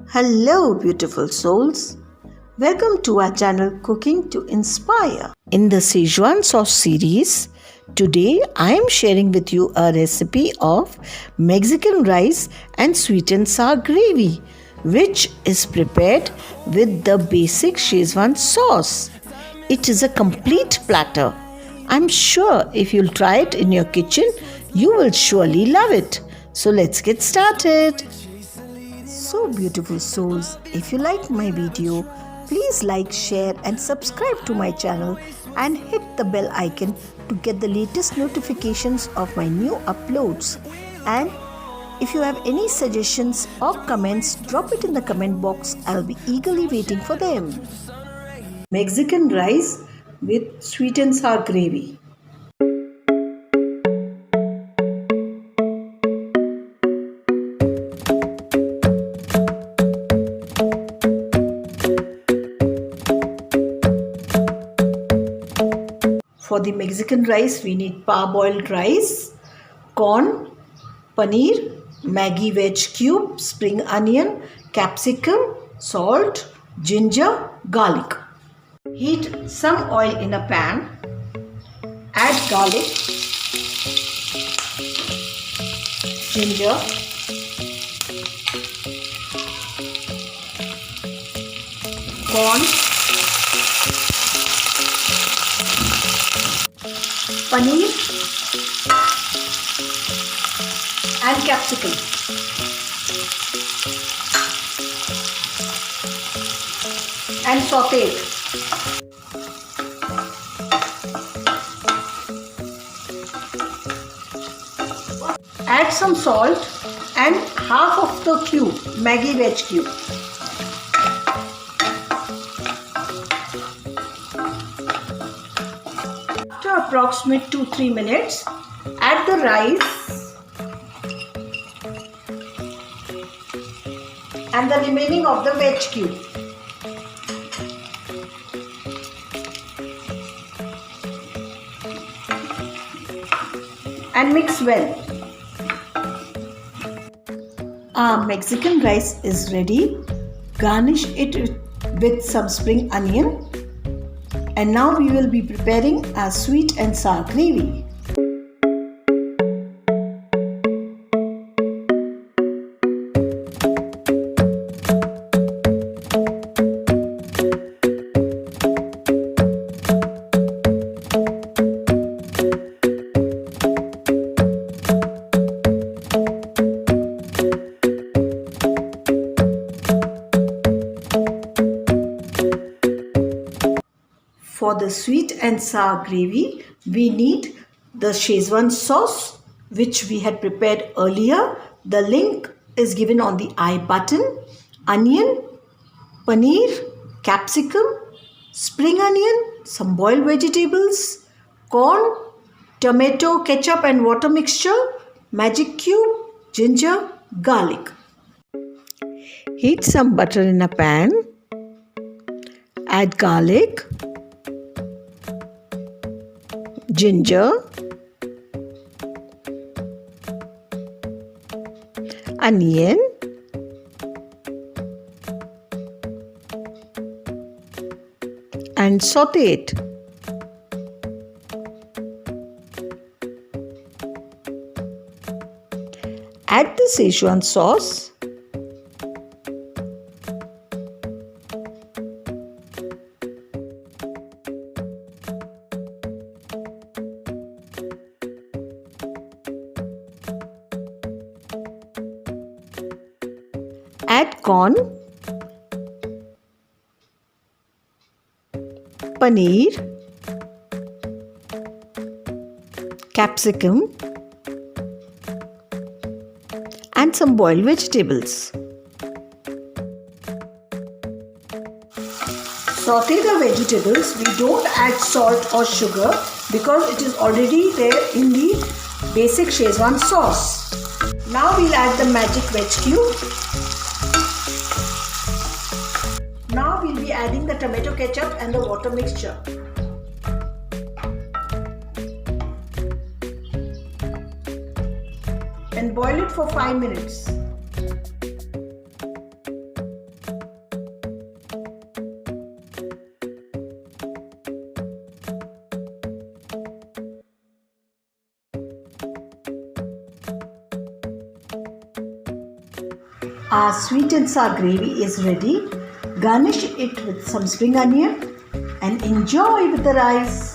Hello, beautiful souls. Welcome to our channel Cooking to Inspire. In the Szechuan sauce series, today I am sharing with you a recipe of Mexican rice and sweet and sour gravy, which is prepared with the basic Szechuan sauce. It is a complete platter. I'm sure if you'll try it in your kitchen, you will surely love it. So let's get started. So beautiful souls, if you like my video, please like, share and subscribe to my channel and hit the bell icon to get the latest notifications of my new uploads. And if you have any suggestions or comments, drop it in the comment box. I'll be eagerly waiting for them. Mexican rice with sweet and sour gravy. For the Mexican rice, we need parboiled rice, corn, paneer, Maggi veg cube, spring onion, capsicum, salt, ginger, garlic. Heat some oil in a pan. Add garlic, ginger, corn, paneer and capsicum. And saute it. Add some salt and half of the cube, Maggi veg cube. After approximate 2-3 minutes, add the rice and the remaining of the veg cube. And mix well. Our Mexican rice is ready. Garnish it with some spring onion. And now we will be preparing our sweet and sour gravy. For the sweet and sour gravy, we need the Szechuan sauce which we had prepared earlier. The link is given on the I button. Onion, paneer, capsicum, spring onion, some boiled vegetables, corn, tomato, ketchup and water mixture, magic cube, ginger, garlic. Heat some butter in a pan. Add garlic, ginger, onion, and saute it. Add the Szechuan sauce. Add corn, paneer, capsicum and some boiled vegetables. Saute the vegetables. We don't add salt or sugar because it is already there in the basic Szechuan sauce. Now we'll add the magic veg cube. Now we'll be adding the tomato ketchup and the water mixture. And boil it for 5 minutes. Our sweet and sour gravy is ready. Garnish it with some spring onion and enjoy with the rice.